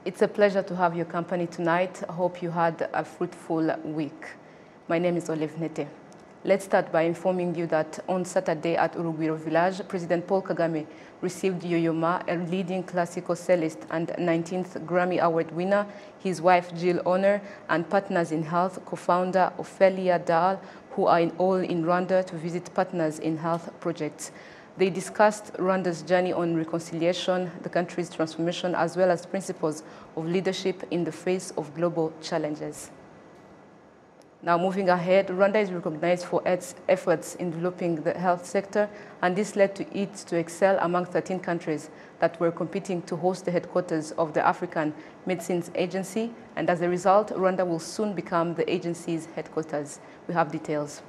It's a pleasure to have your company tonight. I hope you had a fruitful week. My name is Olive Nete. Let's start by informing you that on Saturday at Urugwiro Village, President Paul Kagame received Yo-Yo Ma, a leading classical cellist and 19th Grammy Award winner, his wife Jill Honor, and Partners in Health co-founder Ophelia Dahl, who are all in Rwanda to visit Partners in Health projects. They discussed Rwanda's journey on reconciliation, the country's transformation, as well as principles of leadership in the face of global challenges. Now, moving ahead, Rwanda is recognized for its efforts in developing the health sector, and this led to it to excel among 13 countries that were competing to host the headquarters of the African Medicines Agency, and as a result, Rwanda will soon become the agency's headquarters. We have details.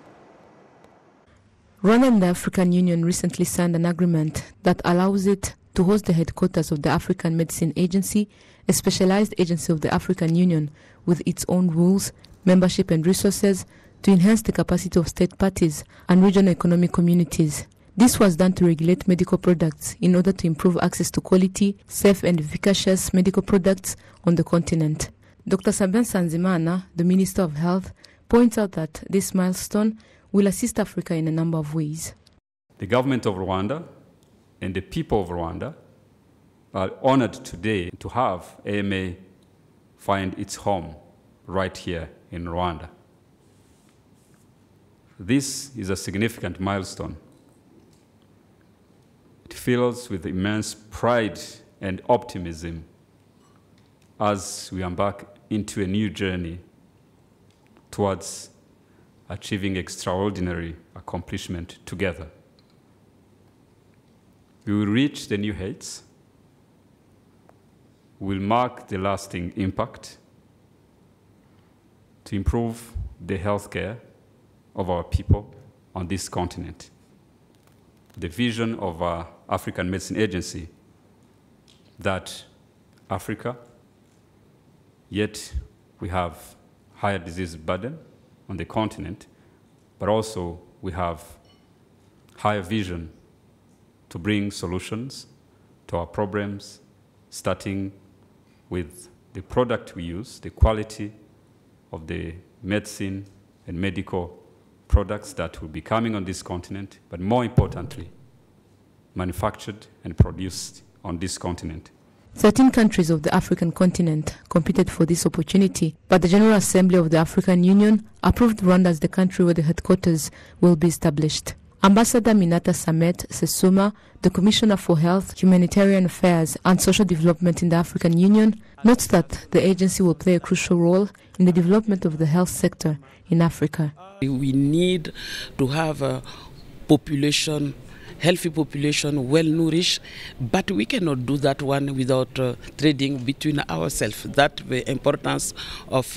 Rwanda and the African Union recently signed an agreement that allows it to host the headquarters of the African Medicine Agency, a specialized agency of the African Union with its own rules, membership and resources to enhance the capacity of state parties and regional economic communities. This was done to regulate medical products in order to improve access to quality, safe and efficacious medical products on the continent. Dr. Sabin Sanzimana, the Minister of Health, points out that this milestone will assist Africa in a number of ways. The government of Rwanda and the people of Rwanda are honored today to have AMA find its home right here in Rwanda. This is a significant milestone. It fills with immense pride and optimism as we embark into a new journey towards achieving extraordinary accomplishment together. We will reach the new heights. We will mark the lasting impact to improve the healthcare of our people on this continent. The vision of our African Medicine Agency, that Africa, yet we have higher disease burden on the continent, but also we have higher vision to bring solutions to our problems, starting with the product we use, the quality of the medicine and medical products that will be coming on this continent, but more importantly, manufactured and produced on this continent. 13 countries of the African continent competed for this opportunity, but the General Assembly of the African Union approved Rwanda as the country where the headquarters will be established. Ambassador Minata Samet Sesuma, the Commissioner for Health, Humanitarian Affairs and Social Development in the African Union, notes that the agency will play a crucial role in the development of the health sector in Africa. We need to have a population, healthy population, well-nourished, but we cannot do that one without trading between ourselves. That's the importance of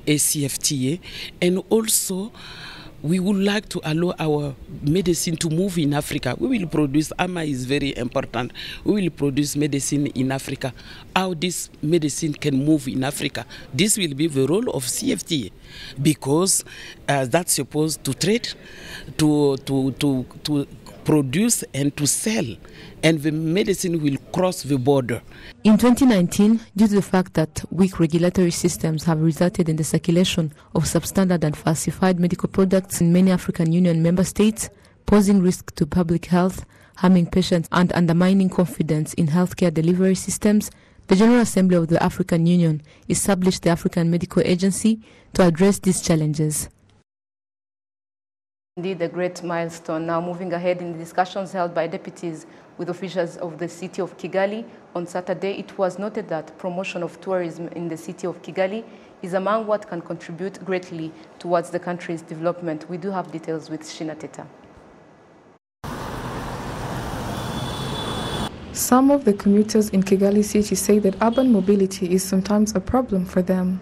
ACFTA. And also, we would like to allow our medicine to move in Africa. We will produce, AMA is very important, we will produce medicine in Africa. How this medicine can move in Africa, this will be the role of CFTA, because that's supposed to trade, to produce and to sell, and the medicine will cross the border. In 2019, due to the fact that weak regulatory systems have resulted in the circulation of substandard and falsified medical products in many African Union member states, posing risk to public health, harming patients and undermining confidence in healthcare delivery systems, the General Assembly of the African Union established the African Medical Agency to address these challenges. Indeed, a great milestone. Now, moving ahead in the discussions held by deputies with officials of the city of Kigali on Saturday, it was noted that promotion of tourism in the city of Kigali is among what can contribute greatly towards the country's development. We do have details with Shina Teta. Some of the commuters in Kigali city say that urban mobility is sometimes a problem for them.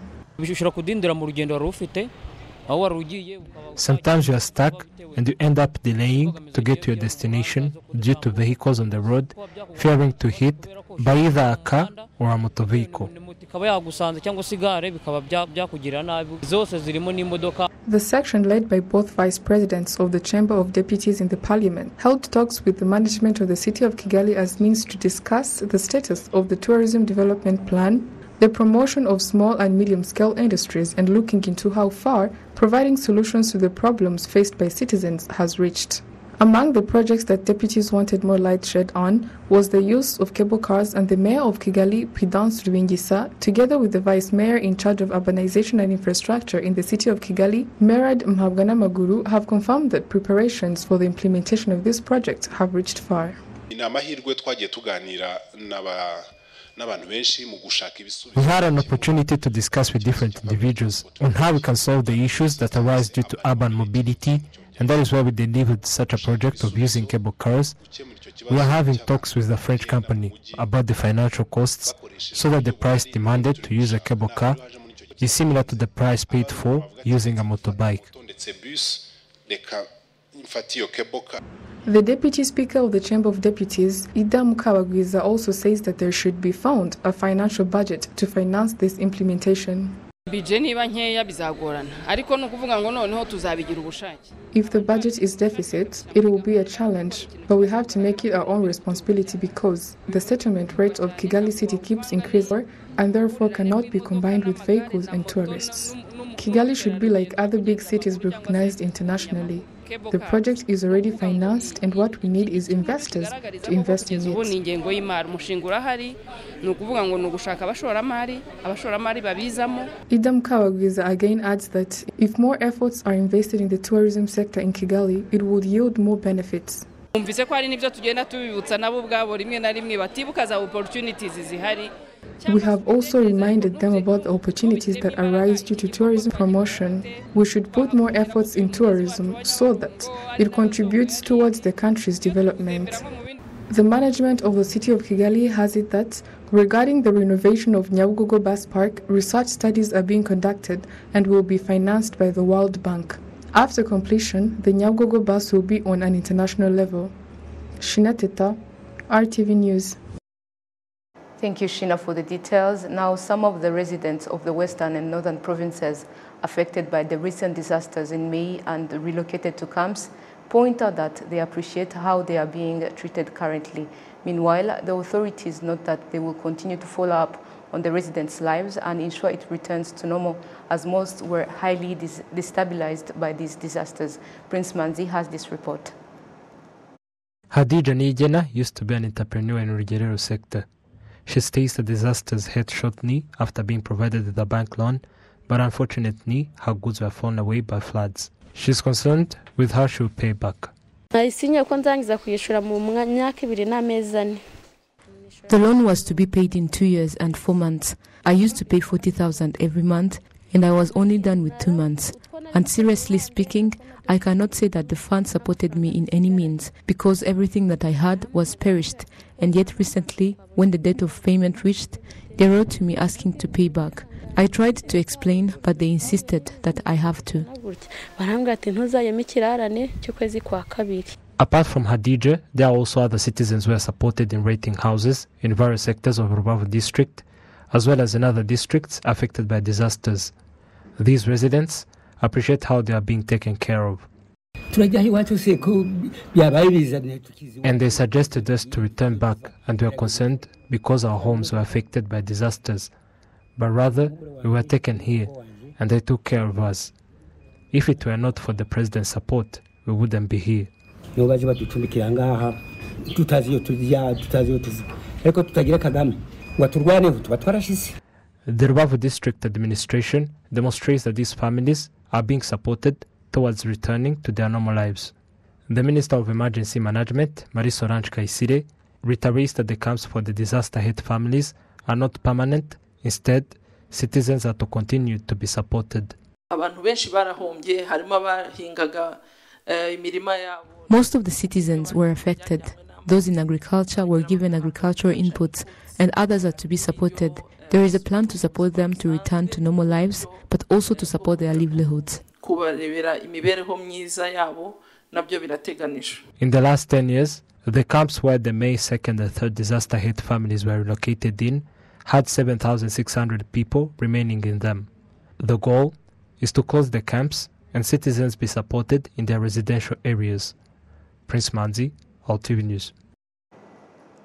Sometimes you are stuck and you end up delaying to get to your destination due to vehicles on the road, fearing to hit by either a car or a motor vehicle. The section led by both vice presidents of the Chamber of Deputies in the Parliament held talks with the management of the city of Kigali as means to discuss the status of the tourism development plan, the promotion of small and medium-scale industries, and looking into how far providing solutions to the problems faced by citizens has reached. Among the projects that deputies wanted more light shed on was the use of cable cars, and the mayor of Kigali, Prudence Rubingisa, together with the vice mayor in charge of urbanization and infrastructure in the city of Kigali, Merad Mhabwanamaguru, have confirmed that preparations for the implementation of this project have reached far. We had an opportunity to discuss with different individuals on how we can solve the issues that arise due to urban mobility, and that is why we delivered such a project of using cable cars. We are having talks with the French company about the financial costs so that the price demanded to use a cable car is similar to the price paid for using a motorbike. The Deputy Speaker of the Chamber of Deputies, Ida Mukabagwiza, also says that there should be found a financial budget to finance this implementation. If the budget is deficit, it will be a challenge, but we have to make it our own responsibility because the settlement rate of Kigali City keeps increasing and therefore cannot be combined with vehicles and tourists. Kigali should be like other big cities recognized internationally. The project is already financed, and what we need is investors to invest in it. Idam Kawagwiza again adds that if more efforts are invested in the tourism sector in Kigali, it would yield more benefits. We have also reminded them about the opportunities that arise due to tourism promotion. We should put more efforts in tourism so that it contributes towards the country's development. The management of the city of Kigali has it that, regarding the renovation of Nyabugogo Bus Park, research studies are being conducted and will be financed by the World Bank. After completion, the Nyabugogo bus will be on an international level. Shina Teta, RTV News. Thank you, Shina, for the details. Now, some of the residents of the western and northern provinces affected by the recent disasters in May and relocated to camps point out that they appreciate how they are being treated currently. Meanwhile, the authorities note that they will continue to follow up on the residents' lives and ensure it returns to normal, as most were highly destabilized by these disasters. Prince Manzi has this report. Hadija Nijena used to be an entrepreneur in the Rugerero sector. She stays the disasters hit shortly after being provided with a bank loan, but unfortunately, her goods were flown away by floods. She's concerned with how she will pay back. The loan was to be paid in 2 years and 4 months. I used to pay 40,000 every month, and I was only done with 2 months. And seriously speaking, I cannot say that the fund supported me in any means, because everything that I had was perished. And yet recently, when the date of payment reached, they wrote to me asking to pay back. I tried to explain, but they insisted that I have to. Apart from Hadija, there are also other citizens who are supported in renting houses in various sectors of Rubavu district, as well as in other districts affected by disasters. These residents appreciate how they are being taken care of. And they suggested us to return back, and we are concerned because our homes were affected by disasters. But rather, we were taken here, and they took care of us. If it were not for the president's support, we wouldn't be here. The Rubavu district administration demonstrates that these families are being supported towards returning to their normal lives. The Minister of Emergency Management, Marie-Solange Kayisire, reiterates that the camps for the disaster-hit families are not permanent. Instead, citizens are to continue to be supported. Most of the citizens were affected. Those in agriculture were given agricultural inputs, and others are to be supported. There is a plan to support them to return to normal lives, but also to support their livelihoods. In the last 10 years, the camps where the May 2nd and 3rd disaster-hit families were relocated in had 7,600 people remaining in them. The goal is to close the camps and citizens be supported in their residential areas. Prince Manzi, RwandaTV News.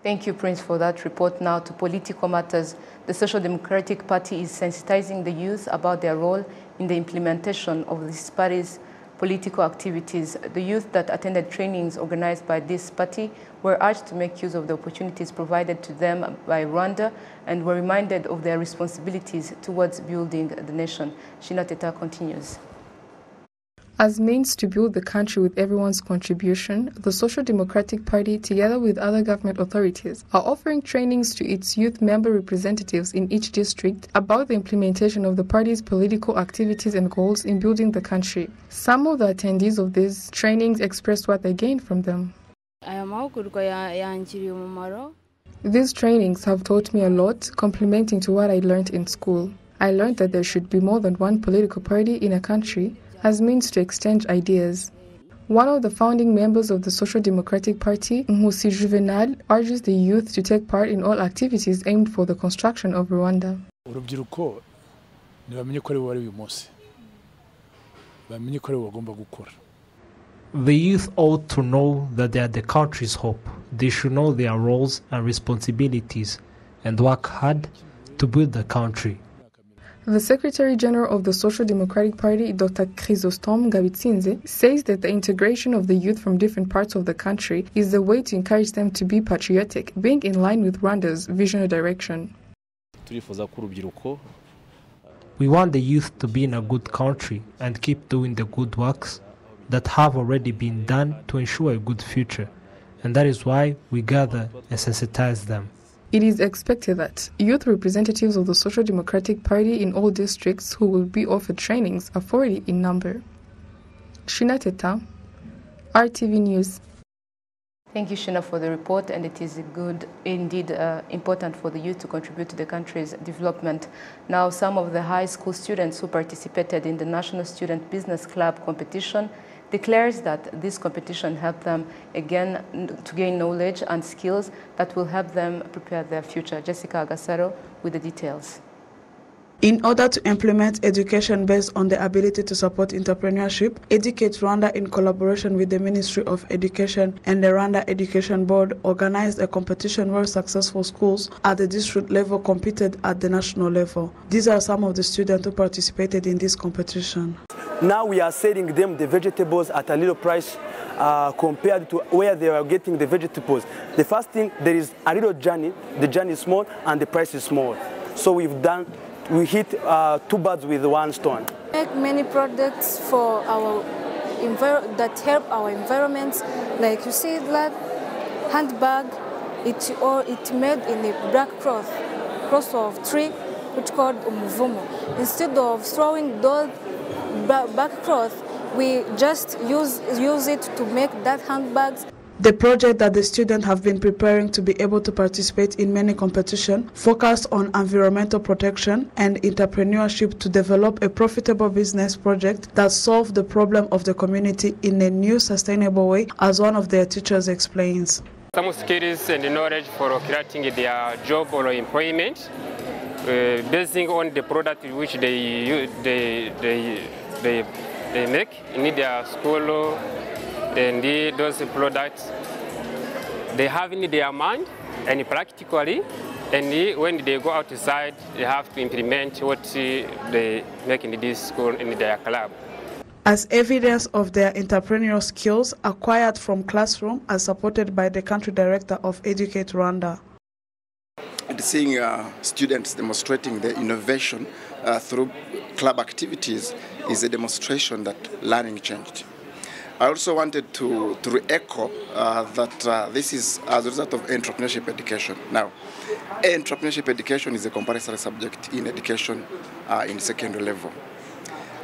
Thank you, Prince, for that report. Now to political matters. The Social Democratic Party is sensitizing the youth about their role in the implementation of this party's political activities. The youth that attended trainings organized by this party were urged to make use of the opportunities provided to them by Rwanda and were reminded of their responsibilities towards building the nation. Shina Teta continues. As means to build the country with everyone's contribution, the Social Democratic Party, together with other government authorities, are offering trainings to its youth member representatives in each district about the implementation of the party's political activities and goals in building the country. Some of the attendees of these trainings expressed what they gained from them. These trainings have taught me a lot, complementing to what I learned in school. I learned that there should be more than one political party in a country, as means to exchange ideas. One of the founding members of the Social Democratic Party, Nkusi Juvenal, urges the youth to take part in all activities aimed for the construction of Rwanda. The youth ought to know that they are the country's hope. They should know their roles and responsibilities and work hard to build the country. The Secretary General of the Social Democratic Party, Dr. Chrysostom Gabitsinze, says that the integration of the youth from different parts of the country is the way to encourage them to be patriotic, being in line with Rwanda's visionary direction. We want the youth to be in a good country and keep doing the good works that have already been done to ensure a good future, and that is why we gather and sensitize them. It is expected that youth representatives of the Social Democratic Party in all districts who will be offered trainings are 40 in number. Shina Teta, RTV News. Thank you, Shina, for the report, and it is good, indeed important for the youth to contribute to the country's development. Now, some of the high school students who participated in the National Student Business Club competition declares that this competition helped them again to gain knowledge and skills that will help them prepare their future. Jessica Agasaro with the details. In order to implement education based on the ability to support entrepreneurship, Educate Rwanda, in collaboration with the Ministry of Education and the Rwanda Education Board, organized a competition where successful schools at the district level competed at the national level. These are some of the students who participated in this competition. Now we are selling them the vegetables at a little price compared to where they are getting the vegetables. The first thing, there is a little journey. The journey is small and the price is small. So we hit two birds with one stone. Make many products for our that help our environment. Like you see that handbag, it's made in a black cloth of tree, which called umuvumo. Instead of throwing those back cloth, we just use it to make that handbags. The project that the students have been preparing to be able to participate in many competitions focused on environmental protection and entrepreneurship to develop a profitable business project that solves the problem of the community in a new sustainable way, as one of their teachers explains. Some skills and knowledge for creating their job or employment, basing on the product which they make in their school. And those products, they have in their mind and practically, and when they go outside, they have to implement what they make in this school, in their club. As evidence of their entrepreneurial skills acquired from classroom, as supported by the country director of Educate Rwanda. And seeing students demonstrating their innovation through club activities is a demonstration that learning changed. I also wanted to re-echo that this is as a result of entrepreneurship education. Now, entrepreneurship education is a compulsory subject in education in secondary level.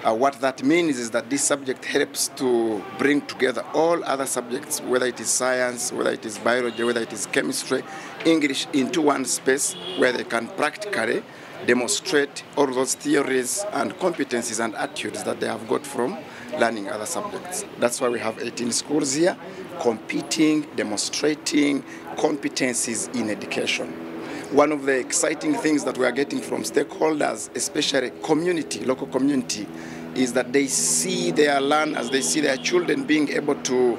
What that means is that this subject helps to bring together all other subjects, whether it is science, whether it is biology, whether it is chemistry, English, into one space where they can practically demonstrate all those theories and competencies and attitudes that they have got from learning other subjects. That's why we have 18 schools here competing, demonstrating competencies in education. One of the exciting things that we are getting from stakeholders, especially community, local community, is that they see their learners, they see their children being able to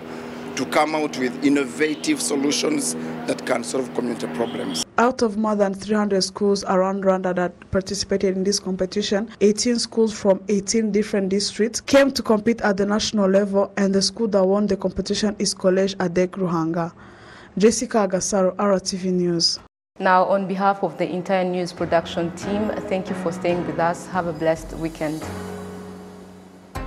come out with innovative solutions, that can solve community problems. Out of more than 300 schools around Rwanda that participated in this competition, 18 schools from 18 different districts came to compete at the national level, and the school that won the competition is College Adek Ruhanga. Jessica Agasaro, RwandaTV News. Now, on behalf of the entire news production team, thank you for staying with us. Have a blessed weekend.